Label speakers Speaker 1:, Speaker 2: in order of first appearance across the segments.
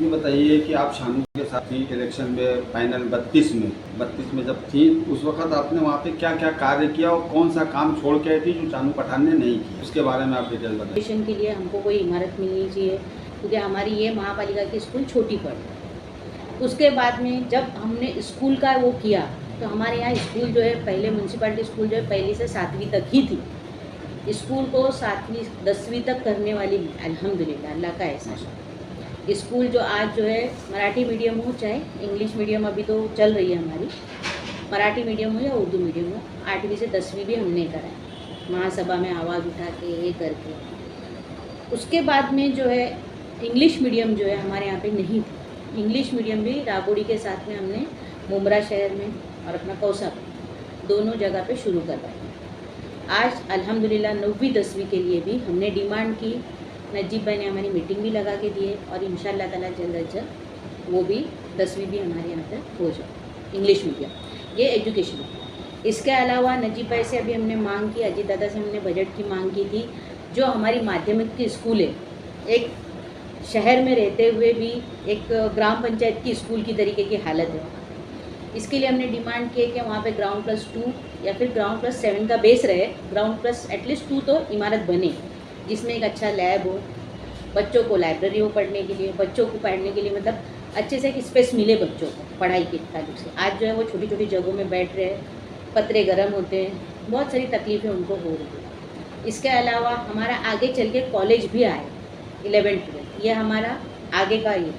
Speaker 1: ये बताइए कि आप शानू के साथ थी इलेक्शन में फाइनल 32 में जब थी उस वक्त आपने वहाँ पे क्या क्या कार्य किया और कौन सा काम छोड़ के आई थी जो शानू पठान ने नहीं किया, उसके बारे में आप डिटेल बताइए।
Speaker 2: एजुकेशन के लिए हमको कोई इमारत मिलनी चाहिए क्योंकि हमारी ये महापालिका की स्कूल छोटी पड़ी। उसके बाद में जब हमने स्कूल का वो किया तो हमारे यहाँ स्कूल जो है पहले म्यूनसिपालिटी स्कूल जो है पहली से 7वीं तक ही थी। स्कूल को 7वीं 10वीं तक करने वाली अल्हम्दुलिल्लाह अल्लाह का एहसान। स्कूल जो आज जो है मराठी मीडियम हो चाहे इंग्लिश मीडियम, अभी तो चल रही है हमारी, मराठी मीडियम हो या उर्दू मीडियम हो, 8वीं से 10वीं भी हमने कराई महासभा में आवाज़ उठा के ये करके। उसके बाद में जो है इंग्लिश मीडियम जो है हमारे यहाँ पे नहीं थी। इंग्लिश मीडियम भी रागोड़ी के साथ में हमने मुमरा शहर में और अपना कौसा दोनों जगह पे शुरू करवाई। आज अल्हम्दुलिल्लाह 9वीं 10वीं के लिए भी हमने डिमांड की, नजीब भाई ने हमारी मीटिंग भी लगा के दिए और इंशाअल्लाह ताला जल्द अज जल्द वो भी 10वीं भी हमारे यहाँ पर हो जाए इंग्लिश मीडियम। ये एजुकेशन है। इसके अलावा नजीब भाई से अभी हमने मांग की, अजीत दादा से हमने बजट की मांग की थी। जो हमारी माध्यमिक की स्कूल है, एक शहर में रहते हुए भी एक ग्राम पंचायत की स्कूल की तरीके की हालत है। इसके लिए हमने डिमांड की कि वहाँ पे ग्राउंड +2 या फिर ग्राउंड +7 का बेस रहे, ग्राउंड प्लस एटलीस्ट 2 तो इमारत बने जिसमें एक अच्छा लैब हो, बच्चों को लाइब्रेरी हो पढ़ने के लिए, बच्चों को पढ़ने के लिए मतलब अच्छे से एक स्पेस मिले बच्चों को पढ़ाई के ताल्लुक से। आज जो है वो छोटी छोटी जगहों में बैठ रहे हैं, पतरे गर्म होते हैं, बहुत सारी तकलीफ़ें उनको हो रही हैं। इसके अलावा हमारा आगे चल के कॉलेज भी आए 11th-12th, ये हमारा आगे का ये।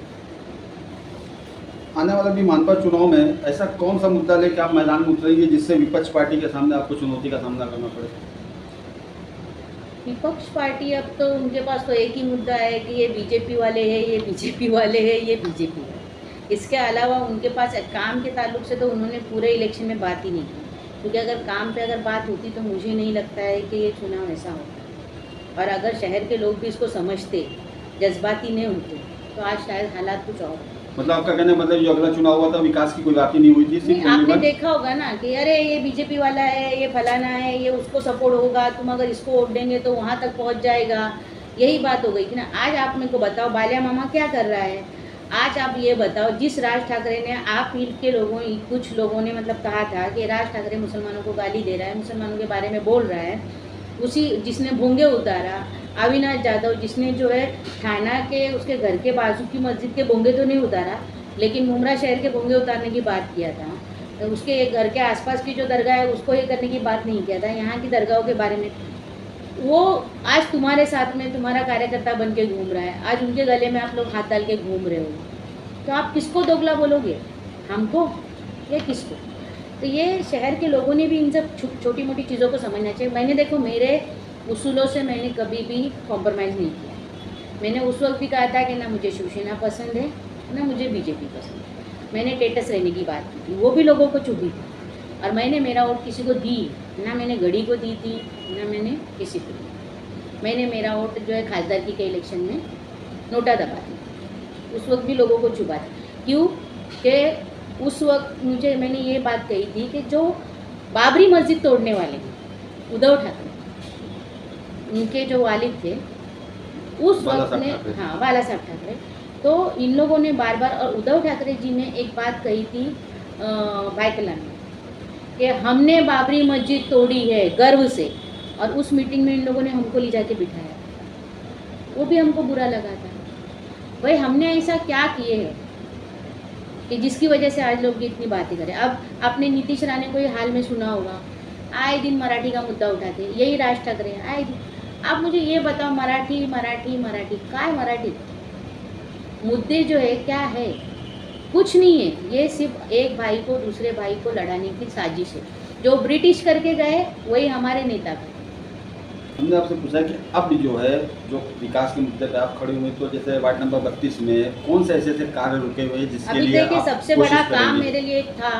Speaker 1: आने वाला भी मानपा चुनाव में ऐसा कौन सा मुद्दा लेके आप मैदान में उतरेंगे जिससे विपक्ष पार्टी के सामने आपको चुनौती का सामना करना पड़े?
Speaker 2: विपक्ष पार्टी अब तो उनके पास तो एक ही मुद्दा है कि ये बीजेपी वाले हैं, ये बीजेपी वाले हैं, ये बीजेपी है। इसके अलावा उनके पास काम के ताल्लुक से तो उन्होंने पूरे इलेक्शन में बात ही नहीं की, क्योंकि अगर काम पे अगर बात होती तो मुझे नहीं लगता है कि ये चुनाव ऐसा होता। और अगर शहर के लोग भी इसको समझते, जज्बाती नहीं होते, तो आज शायद हालात कुछ और।
Speaker 1: मतलब आपका कहने मतलब जो अगला चुनाव हुआ था विकास की कोई बात ही नहीं हुई थी, सिर्फ
Speaker 2: आपने देखा होगा ना कि अरे ये बीजेपी वाला है, ये फलाना है, ये उसको सपोर्ट होगा, तुम अगर इसको वोट देंगे तो वहाँ तक पहुँच जाएगा, यही बात हो गई थी ना। आज आप मेरे को बताओ बालिया मामा क्या कर रहा है? आज आप ये बताओ, जिस राज ठाकरे ने आप के लोगों, कुछ लोगों ने मतलब कहा था कि राज ठाकरे मुसलमानों को गाली दे रहा है, मुसलमानों के बारे में बोल रहा है, उसी जिसने भोंगे उतारा अविनाश जाधव, जिसने जो है थाना के उसके घर के बाजू की मस्जिद के भोंगे तो नहीं उतारा, लेकिन मुमरा शहर के भोंगे उतारने की बात किया था। तो उसके घर के आसपास की जो दरगाह है उसको ये करने की बात नहीं किया था, यहाँ की दरगाहों के बारे में। वो आज तुम्हारे साथ में तुम्हारा कार्यकर्ता बन के घूम रहा है, आज उनके गले में आप लोग हाथ डाल के घूम रहे हो, तो आप किसको दोगला बोलोगे, हमको या किसको? तो ये शहर के लोगों ने भी इन सब छोटी मोटी चीज़ों को समझना चाहिए। मैंने देखो मेरे उसूलों से मैंने कभी भी कॉम्प्रोमाइज़ नहीं किया। मैंने उस वक्त भी कहा था कि ना मुझे शिवसेना पसंद है ना मुझे बीजेपी पसंद है। मैंने टेटस रहने की बात की थी, वो भी लोगों को चुभी थी, और मैंने मेरा वोट किसी को दी ना, मैंने गढ़ी को दी थी ना मैंने किसी को दी। मैंने मेरा वोट जो है खासदारकी के इलेक्शन में नोटा दबा दी, उस वक्त भी लोगों को चुभा था। क्यों कि उस वक्त मुझे मैंने ये बात कही थी कि जो बाबरी मस्जिद तोड़ने वाले उद्धव ठाकरे, उनके जो वालिद थे उस वक्त ने, हाँ बाला साहब ठाकरे, तो इन लोगों ने बार बार, और उद्धव ठाकरे जी ने एक बात कही थी भाईकला में कि हमने बाबरी मस्जिद तोड़ी है गर्व से, और उस मीटिंग में इन लोगों ने हमको ले जाके बिठाया, वो भी हमको बुरा लगा था। भाई हमने ऐसा क्या किए हैं कि जिसकी वजह से आज लोग इतनी बातें करें? अब आपने नीतीश राणे को ये हाल में सुना होगा, आए दिन मराठी का मुद्दा उठाते, यही राज ठाकरे हैं आए दिन। आप मुझे ये बताओ, मराठी मराठी मराठी काय मराठी मुद्दे जो है क्या है? कुछ नहीं है, ये सिर्फ एक भाई को दूसरे भाई को लड़ाने की साजिश है। जो ब्रिटिश करके गए वही हमारे नेता थे।
Speaker 1: हमने आपसे पूछा कि अब जो है जो विकास के मुद्दे पे आप खड़े हुए, तो जैसे वार्ड नंबर 32 में कौन से ऐसे कार्य रुके हुए हैं जिसके लिए
Speaker 2: देखिए सबसे बड़ा काम मेरे लिए एक था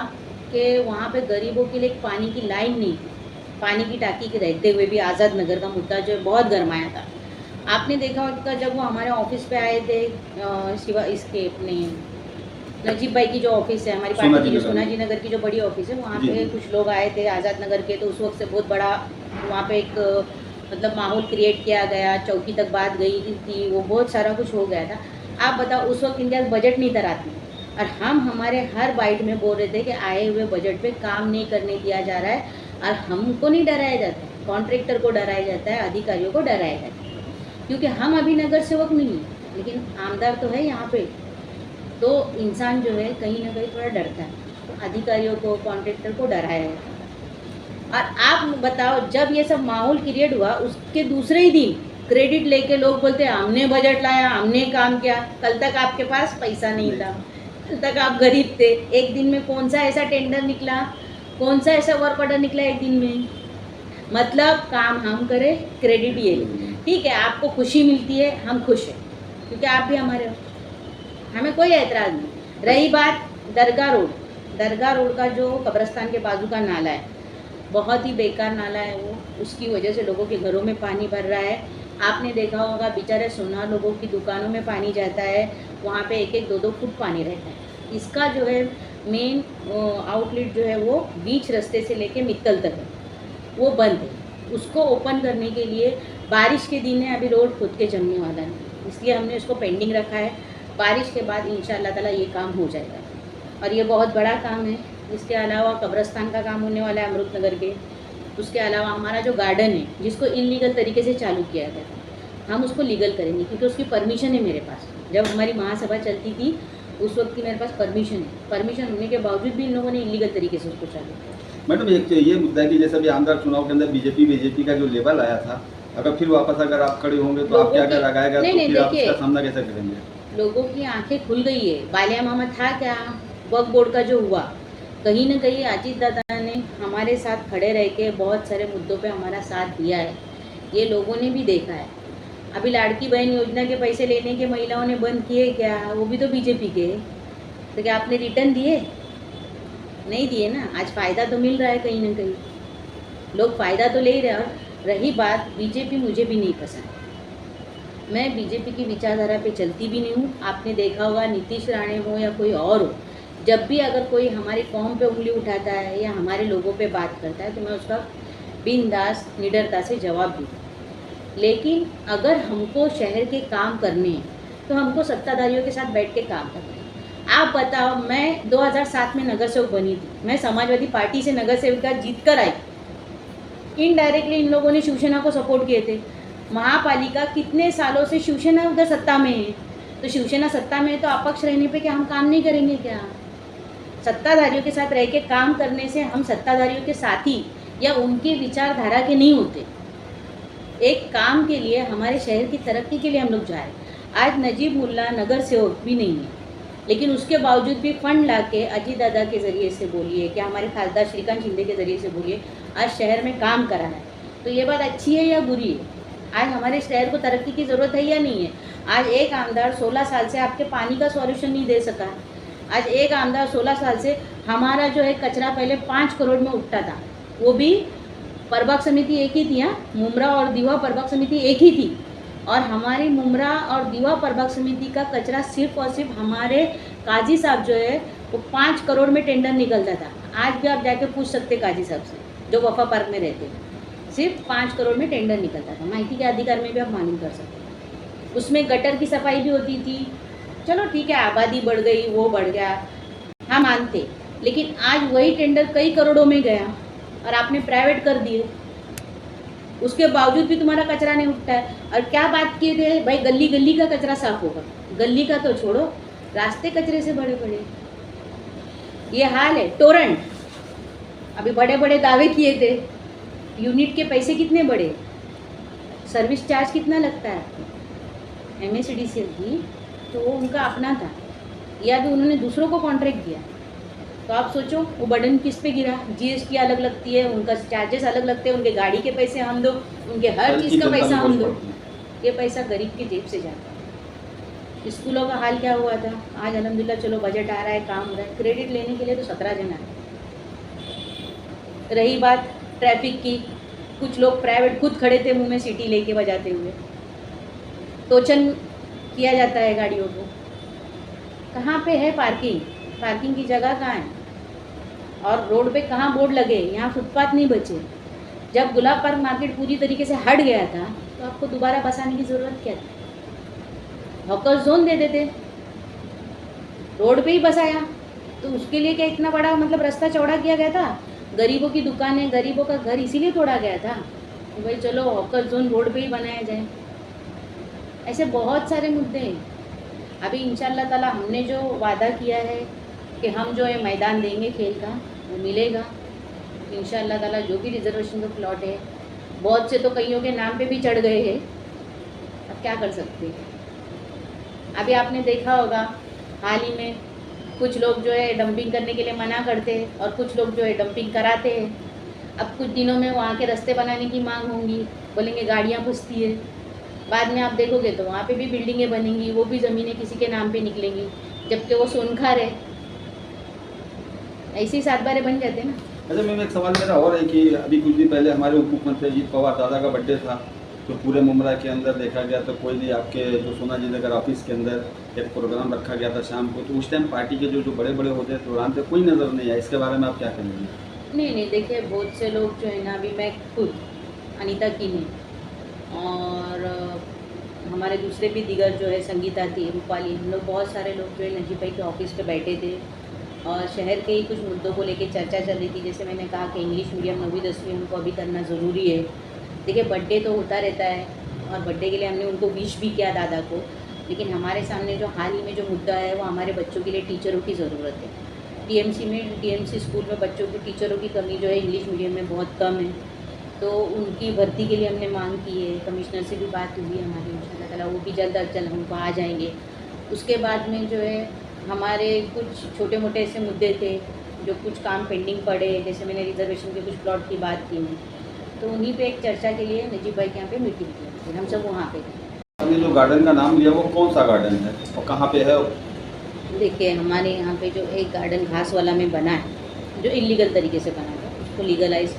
Speaker 2: कि वहाँ पे गरीबों के लिए एक पानी की लाइन नहीं थी। पानी की टाँकी के रहते हुए भी आज़ाद नगर का मुद्दा जो है बहुत गरमाया था। आपने देखा होगा जब वो हमारे ऑफिस पे आए थे, शिवा इसके अपने नजीब भाई की जो ऑफिस है हमारी पार्टी की, जो सोनाजी नगर की जो बड़ी ऑफिस है, वहाँ पे कुछ लोग आए थे आज़ाद नगर के, तो उस वक्त से बहुत बड़ा वहाँ पे एक मतलब माहौल क्रिएट किया गया, चौकी तक बात गई थी, वो बहुत सारा कुछ हो गया था। आप बताओ, उस वक्त इनके पास बजट नहीं था रात में, और हम हमारे हर बाइट में बोल रहे थे कि आए हुए बजट पे काम नहीं करने दिया जा रहा है, और हमको नहीं डराया जाता है, कॉन्ट्रैक्टर को डराया जाता है, अधिकारियों को डराया जाता है, क्योंकि हम अभी नगर सेवक नहीं हैं, लेकिन आमदार तो है यहाँ पे, तो इंसान जो है कहीं ना कहीं थोड़ा डरता है, तो अधिकारियों को, कॉन्ट्रैक्टर को डराया है। और आप बताओ, जब ये सब माहौल क्रिएट हुआ, उसके दूसरे ही दिन क्रेडिट लेके लोग बोलते हैं हमने बजट लाया, हमने काम किया। कल तक आपके पास पैसा नहीं था, कल तक आप गरीब थे। एक दिन में कौन सा ऐसा टेंडर निकला, कौन सा ऐसा वर्क ऑर्डर निकला एक दिन में? मतलब काम हम करें, क्रेडिट ये ले। ठीक है, आपको खुशी मिलती है, हम खुश हैं, क्योंकि आप भी हमारे हो, हमें कोई ऐतराज़ नहीं। रही बात दरगाह रोड का जो कब्रिस्तान के बाजू का नाला है, बहुत ही बेकार नाला है वो, उसकी वजह से लोगों के घरों में पानी भर रहा है। आपने देखा होगा, बेचारे सोना लोगों की दुकानों में पानी जाता है, वहाँ पे 1-1, 2-2 फुट पानी रहता है। इसका जो है मेन आउटलेट जो है वो बीच रास्ते से लेके मित्तल तक है, वो बंद है। उसको ओपन करने के लिए बारिश के दिन है, अभी रोड खुद के जमने वाला है, इसलिए हमने उसको पेंडिंग रखा है। बारिश के बाद इंशाअल्लाह ताला ये काम हो जाएगा, और ये बहुत बड़ा काम है। इसके अलावा कब्रिस्तान का काम होने वाला है अमृत नगर के। उसके अलावा हमारा जो गार्डन है, जिसको इनलीगल तरीके से चालू किया गया था, हम उसको लीगल करेंगे, क्योंकि उसकी परमिशन है मेरे पास। जब हमारी महासभा चलती थी उस वक्त की मेरे पास परमिशन है, परमिशन होने के बावजूद भी इन लोगों ने इलीगल तरीके से उसको चालू किया।
Speaker 1: मैडम, एक ये मुद्दा है कि जैसे अभी आमदार चुनाव के अंदर बीजेपी का जो लेवल आया था, अगर फिर वापस अगर आप खड़े होंगे तो आप क्या क्या लगाएगा, तो फिर आप इसका सामना कैसे करेंगे?
Speaker 2: लोगों की आंखें खुल गई है। बालिया मामा था क्या, वक्फ बोर्ड का जो हुआ, कहीं ना कहीं अजीत दादा ने हमारे साथ खड़े रह के बहुत सारे मुद्दों पे हमारा साथ दिया है, ये लोगों ने भी देखा है। अभी लाड़की बहन योजना के पैसे लेने के महिलाओं ने बंद किए क्या, वो भी तो बीजेपी के, तो क्या आपने रिटर्न दिए? नहीं दिए ना। आज फ़ायदा तो मिल रहा है, कहीं ना कहीं लोग फ़ायदा तो ले ही रहे हैं। और रही बात बीजेपी, मुझे भी नहीं पसंद, मैं बीजेपी की विचारधारा पे चलती भी नहीं हूँ। आपने देखा होगा, नीतीश राणे हो या कोई और हो, जब भी अगर कोई हमारी कौम पे उंगली उठाता है या हमारे लोगों पे बात करता है, तो मैं उसका बिंदास निडरता से जवाब दूँ। लेकिन अगर हमको शहर के काम करने हैं, तो हमको सत्ताधारियों के साथ बैठ के काम करना है। आप बताओ, मैं 2007 में नगर सेवक बनी थी, मैं समाजवादी पार्टी से नगर सेविका जीत कर आई। इनडायरेक्टली इन लोगों ने शिवसेना को सपोर्ट किए थे। महापालिका कितने सालों से शिवसेना उधर सत्ता में है, तो शिवसेना सत्ता में है तो अपक्ष रहने पे क्या हम काम नहीं करेंगे क्या? सत्ताधारियों के साथ रह के काम करने से हम सत्ताधारियों के साथी या उनकी विचारधारा के नहीं होते। एक काम के लिए, हमारे शहर की तरक्की के लिए हम लोग जा रहे हैं। आज नजीब मुल्ला नगर सेवक भी नहीं है, लेकिन उसके बावजूद भी फंड ला के अजीत दादा के ज़रिए से बोलिए, क्या हमारे खासदार श्रीकांत शिंदे के ज़रिए से बोलिए, आज शहर में काम करा है। तो ये बात अच्छी है या बुरी है? आज हमारे शहर को तरक्की की ज़रूरत है या नहीं है? आज एक आमदार 16 साल से आपके पानी का सॉल्यूशन नहीं दे सका। आज एक आमदार 16 साल से हमारा जो है कचरा पहले 5 करोड़ में उठता था, वो भी प्रभाग समिति एक ही थी, हाँ, मुमरा और दीवा प्रभाग समिति एक ही थी, और हमारी मुमरा और दीवा प्रभाग समिति का कचरा सिर्फ और सिर्फ हमारे काजी साहब जो है वो 5 करोड़ में टेंडर निकलता था। आज भी आप जाके पूछ सकते काजी साहब से, जो वफा पार्क में रहते हैं, सिर्फ 5 करोड़ में टेंडर निकलता था। माहिती के अधिकार में भी आप मालूम कर सकते हैं। उसमें गटर की सफाई भी होती थी। चलो ठीक है, आबादी बढ़ गई, वो बढ़ गया, हम मानते, लेकिन आज वही टेंडर कई करोड़ों में गया और आपने प्राइवेट कर दिए, उसके बावजूद भी तुम्हारा कचरा नहीं उठता है। और क्या बात किए थे भाई, गली गली का कचरा साफ होगा, गली का तो छोड़ो, रास्ते कचरे से बड़े बड़े, ये हाल है। टोरेंट, अभी बड़े बड़े दावे किए थे, यूनिट के पैसे कितने बढ़े, सर्विस चार्ज कितना लगता है, MSDCL की तो वो उनका अपना था, या भी उन्होंने दूसरों को कॉन्ट्रैक्ट दिया। तो आप सोचो वो बर्डन किस पे गिरा? GST अलग लगती है, उनका चार्जेस अलग लगते हैं, उनके गाड़ी के पैसे हम दो, उनके हर चीज़ का पैसा हम दो, ये पैसा गरीब की जेब से जाता है। स्कूलों का हाल क्या हुआ था? आज अल्हम्दुलिल्लाह चलो बजट आ रहा है, काम हो रहा है, क्रेडिट लेने के लिए तो 17 जन आए। रही बात ट्रैफिक की, कुछ लोग प्राइवेट खुद खड़े थे मुंह में सीटी लेके बजाते हुए, टोचन किया जाता है गाड़ियों को। कहाँ पे है पार्किंग? पार्किंग की जगह कहाँ है? और रोड पे कहाँ बोर्ड लगे? यहाँ फुटपाथ नहीं बचे। जब गुलाब पार्क मार्केट पूरी तरीके से हट गया था, तो आपको दोबारा बसाने की ज़रूरत क्या थी? हॉकर्स जोन दे देते, रोड पे ही बसाया। तो उसके लिए क्या इतना बड़ा मतलब रास्ता चौड़ा किया गया था? गरीबों की दुकानें, गरीबों का घर इसीलिए तोड़ा गया था कि भाई चलो हॉकर जोन रोड पे ही बनाया जाए। ऐसे बहुत सारे मुद्दे हैं। अभी इंशाल्लाह ताला हमने जो वादा किया है कि हम जो है मैदान देंगे खेल का, वो मिलेगा इंशाल्लाह ताला। जो भी रिजर्वेशन का प्लॉट है, बहुत से तो कईयों के नाम पे भी चढ़ गए हैं, अब क्या कर सकते हैं। अभी आपने देखा होगा हाल ही में कुछ लोग जो है डंपिंग करने के लिए मना करते हैं और कुछ लोग जो है डंपिंग कराते हैं। अब कुछ दिनों में वहाँ के रास्ते बनाने की मांग होंगी, बोलेंगे गाड़ियाँ फंसती है। बाद में आप देखोगे तो वहाँ पे भी बिल्डिंगें बनेंगी, वो भी ज़मीनें किसी के नाम पे निकलेंगी, जबकि वो सोनखार है। ऐसे ही 7 बारे बन जाते हैं ना।
Speaker 1: अच्छा मैम, एक सवाल मेरा और है कि अभी कुछ दिन पहले हमारे उप मुख्यमंत्री अजीत पवार दादा का बर्थडे था, तो पूरे मुमरा के अंदर देखा गया तो कोई नहीं, आपके जो सोनाजी नगर ऑफिस के अंदर एक प्रोग्राम रखा गया था शाम को, तो उस टाइम पार्टी के जो बड़े बड़े होते हैं प्रोग्राम पे कोई नज़र नहीं आया। इसके बारे में आप क्या कहेंगे?
Speaker 2: नहीं, देखिए बहुत से लोग जो है ना, अभी मैं खुद अनीता की नहीं और हमारे दूसरे भी दिगर जो है संगीता थी, रूपाली, हम लोग बहुत सारे लोग जो है नजीब भाई के ऑफिस पे बैठे थे और शहर के ही कुछ मुद्दों को लेके चर्चा चल रही थी। जैसे मैंने कहा कि इंग्लिश मीडियम 9वीं 10वीं हमको अभी करना ज़रूरी है। देखिए बर्थडे तो होता रहता है और बर्थडे के लिए हमने उनको विश भी किया दादा को, लेकिन हमारे सामने जो हाल ही में जो मुद्दा है वो हमारे बच्चों के लिए टीचरों की ज़रूरत है। टीएमसी स्कूल में बच्चों की टीचरों की कमी जो है इंग्लिश मीडियम में बहुत कम है, तो उनकी भर्ती के लिए हमने मांग की है। कमिश्नर से भी बात हुई है हमारी, इंशाल्लाह ताला वो भी जल्द अज जल्द हमको आ जाएंगे। उसके बाद में जो है हमारे कुछ छोटे मोटे ऐसे मुद्दे थे जो कुछ काम पेंडिंग पड़े, जैसे मैंने रिजर्वेशन के कुछ प्लॉट की बात की है, तो उन्हीं पे एक चर्चा के लिए नजीब भाई के यहाँ पे मीटिंग की, फिर हम सब वहाँ पे थे।
Speaker 1: आपने जो गार्डन का नाम लिया वो कौन सा गार्डन है और कहाँ पे है?
Speaker 2: देखिए हमारे यहाँ पे जो एक गार्डन घास वाला में बना है, जो इलीगल तरीके से बना था, उसको लीगलाइज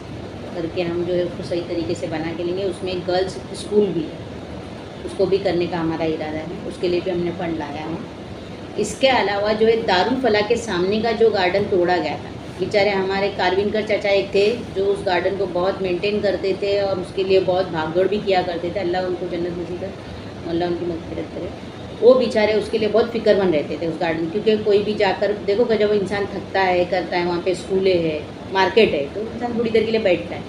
Speaker 2: करके हम जो है उसको सही तरीके से बना के लेंगे। उसमें एक गर्ल्स स्कूल भी है, उसको भी करने का हमारा इरादा है, उसके लिए भी हमने फंड लाया है। इसके अलावा जो है दारुल फला के सामने का जो गार्डन तोड़ा गया था, बेचारे हमारे कारविनकर चाचा एक थे जो उस गार्डन को बहुत मेंटेन करते थे और उसके लिए बहुत भागदौड़ भी किया करते थे। अल्लाह उनको जन्नत नसीब करे, अल्लाह उनकी मग़फ़िरत करे। वो बेचारे उसके लिए बहुत फ़िक्रमंद रहते थे उस गार्डन, क्योंकि कोई भी जाकर देखो जब इंसान थकता है करता है, वहाँ पे स्कूलें है, मार्केट है, तो इंसान थोड़ी देर के लिए बैठता है।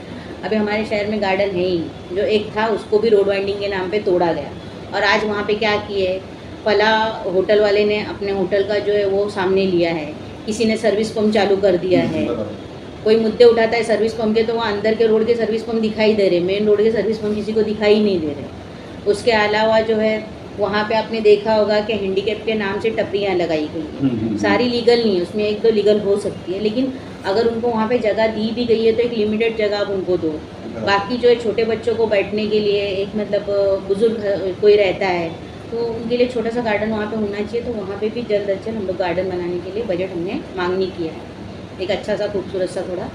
Speaker 2: अभी हमारे शहर में गार्डन है ही, जो एक था उसको भी रोड वाइंडिंग के नाम पे तोड़ा गया। और आज वहाँ पे क्या किए, फला होटल वाले ने अपने होटल का जो है वो सामने लिया है, किसी ने सर्विस पंप चालू कर दिया है। कोई मुद्दे उठाता है सर्विस पंप के, तो वहाँ अंदर के रोड के सर्विस पंप दिखाई दे रहे, मेन रोड के सर्विस पंप किसी को दिखाई नहीं दे रहे। उसके अलावा जो है वहाँ पे आपने देखा होगा कि हैंडीकैप के नाम से टपरियाँ लगाई गई हैं, सारी लीगल नहीं है, उसमें 1-2 लीगल हो सकती है, लेकिन अगर उनको वहाँ पे जगह दी भी गई है तो एक लिमिटेड जगह आप उनको दो। बाकी जो है छोटे बच्चों को बैठने के लिए एक मतलब बुजुर्ग कोई रहता है, तो उनके लिए छोटा सा गार्डन वहाँ पे होना चाहिए। तो वहाँ पे भी जल्द अज जल्द हम लोग गार्डन बनाने के लिए बजट हमने मांगनी किया है, एक अच्छा सा खूबसूरत सा थोड़ा